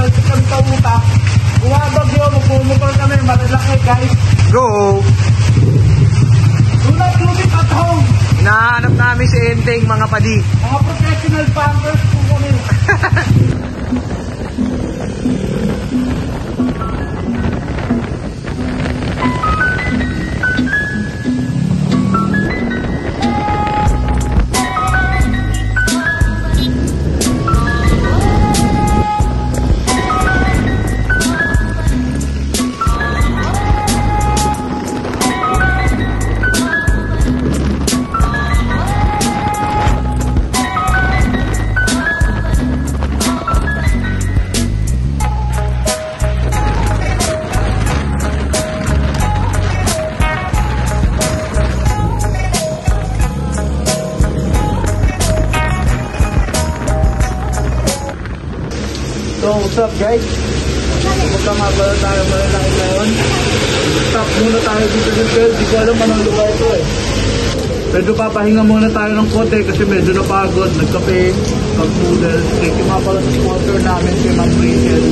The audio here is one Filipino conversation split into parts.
nagtalsik kami sa utak. Bumabagyo, magmumukol kami, malalaki guys. Go! Do not lose it at home. Hinahanap namin si Enteng, mga padi. Mga professional pumpers po kami. So, what's up guys? Magkamabala tayo malalaki ngayon. Stop muna tayo dito sa hotel. Di ko alam anong lugar ito eh. Medyo papahinga muna tayo ng kote kasi medyo napagod. Nagkape, mag-noodles. Thank you nga pala sa sponsor namin si Ma'am Rachel.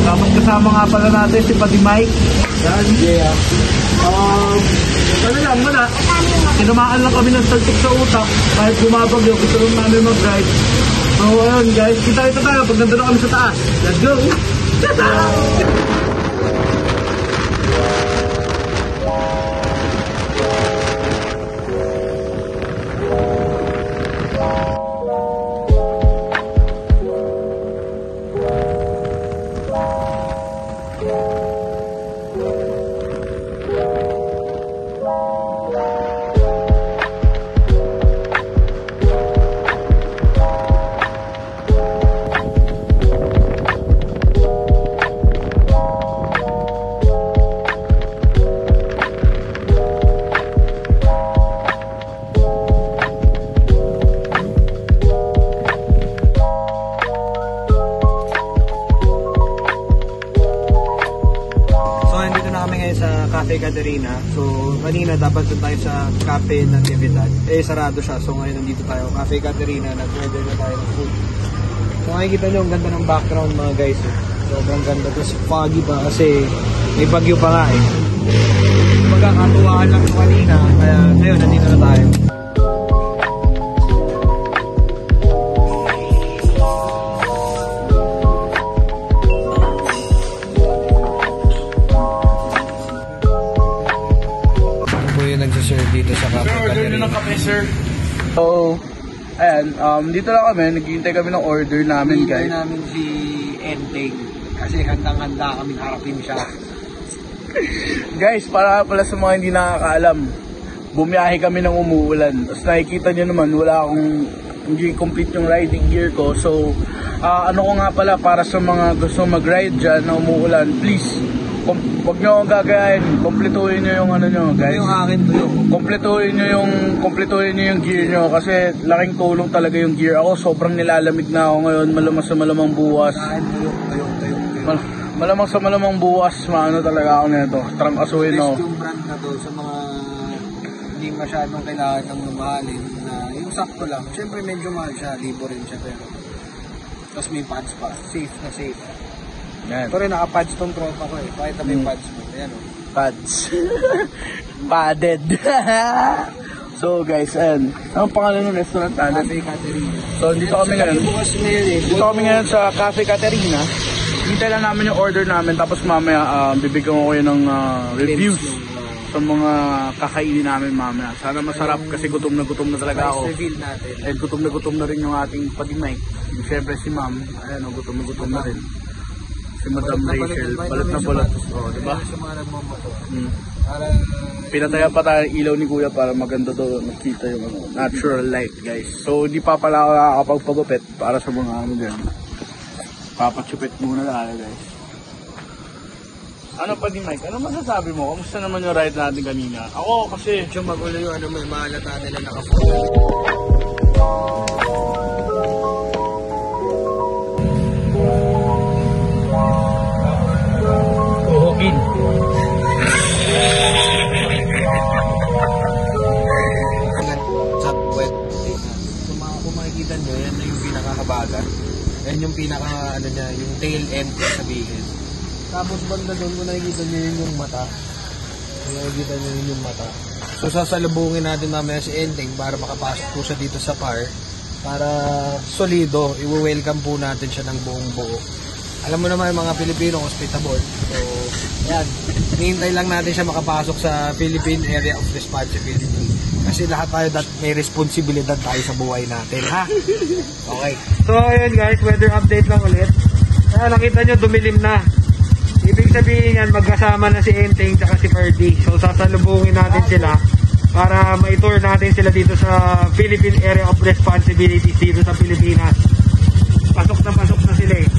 Tapos kasama nga pala natin si Pati Mike. Yan, yeah. Ano lang muna. Tinamaan lang kami ng saltik sa utak. Kahit bumabagyo, gusto lang namin mag-ride. So ayun guys, kita tayo pag nandun na kami sa taas. Let's go! Cafe Caterina. So, kanina dapat doon tayo sa cafe ng Natividad. Sarado siya. So, ngayon nandito tayo. Cafe Caterina. Nag-order na tayo ng food. So, makikita nyo, ang ganda ng background mga guys. Sobrang ganda. Tapos foggy pa kasi may bagyo pa nga eh. Magkakatuwaan lang kanina. Kaya, ngayon, nandito na tayo. Nagsaserve dito sa Cafe Caterina. Order na ng kape, sir. So, ayan, dito lang kami, naghihintay kami ng order namin, guys. Order namin si Enteng kasi handang-handa kami harapin siya. Guys, para pala sa mga hindi nakakaalam, bumiyahe kami ng umuulan. Tapos nakikita nyo naman, wala akong hindi complete yung riding gear ko. So, ano ko nga pala, para sa mga gusto mag-ride dyan na umuulan, please, huwag nyo akong gagayahin, kompletuhin nyo yung ano nyo, guys. Yung akin to yung Kompletuhin nyo yung gear nyo kasi laking tulong talaga yung gear. Ako sobrang nilalamig na ako ngayon, malamang sa malamang buwas. Malamang sa malamang buwas, maano talaga ako nito. Trangkasuhin ako. Yung brand na to sa mga hindi masyadong kailangan ng mamahalin na yung sakto lang. Siyempre medyo mahal siya, libo rin siya pero tapos may pads pa, safe na safe. Yan. Ito rin, naka-pads tong tropa ko eh. Pakita mo yung pads mo. Ayan o. Pads. Padded. So guys, ayan. Anong pangalan ng restaurant natin? Cafe Caterina. So dito kami ngayon. Dito kami ngayon sa Cafe Caterina. Hintay lang namin yung order namin. Tapos mamaya bibigyan ko kayo ng reviews sa mga kakainin namin mamaya. Sana masarap kasi gutom na talaga ako. Reveal natin. And gutom na rin yung ating Padimay. Siyempre si ma'am. Ayan o, gutom na rin. Si Madam Rachel, balat na balat. Oh, diba? Sa mga nagmamato. Pinataya pa tayo ilaw ni Kuya para maganda daw makita yung natural light, guys. So, hindi pa pala ako nakakapagpagupit para sa mga ano dyan. Papatsupit muna tayo, guys. Ano pa din, Mike? Ano masasabi mo? Kamusta naman yung ride natin kanina? Ako kasi medyo magulo yung ano, may mahalata nila naka-phone. Uhugin. Sa web. So kung makikita nyo, yan na yung pinakahabagan. Yan yung pinaka, ano niya, yung tail end sabihin. Tapos banda doon, kung nakikita nyo yun yung mata. Kung nakikita nyo yun yung mata. So sasalubungin natin mamaya si Enteng para makapasok po siya dito sa par. Para solido, i-welcome po natin siya ng buong buo. Alam mo naman mga Pilipino, hospitable. So, yan. Hinihintay lang natin siya makapasok sa Philippine Area of Responsibility. Kasi lahat tayo may responsibilidad tayo sa buhay natin, ha? Okay. So, ayun guys, weather update lang ulit. Kaya nakita nyo, dumilim na. Ibig sabihin yan, magkasama na si Enteng at si Ferdy. So, sasalubungin natin sila para ma-tour natin sila dito sa Philippine Area of Responsibilities dito sa Pilipinas. Pasok na sila eh.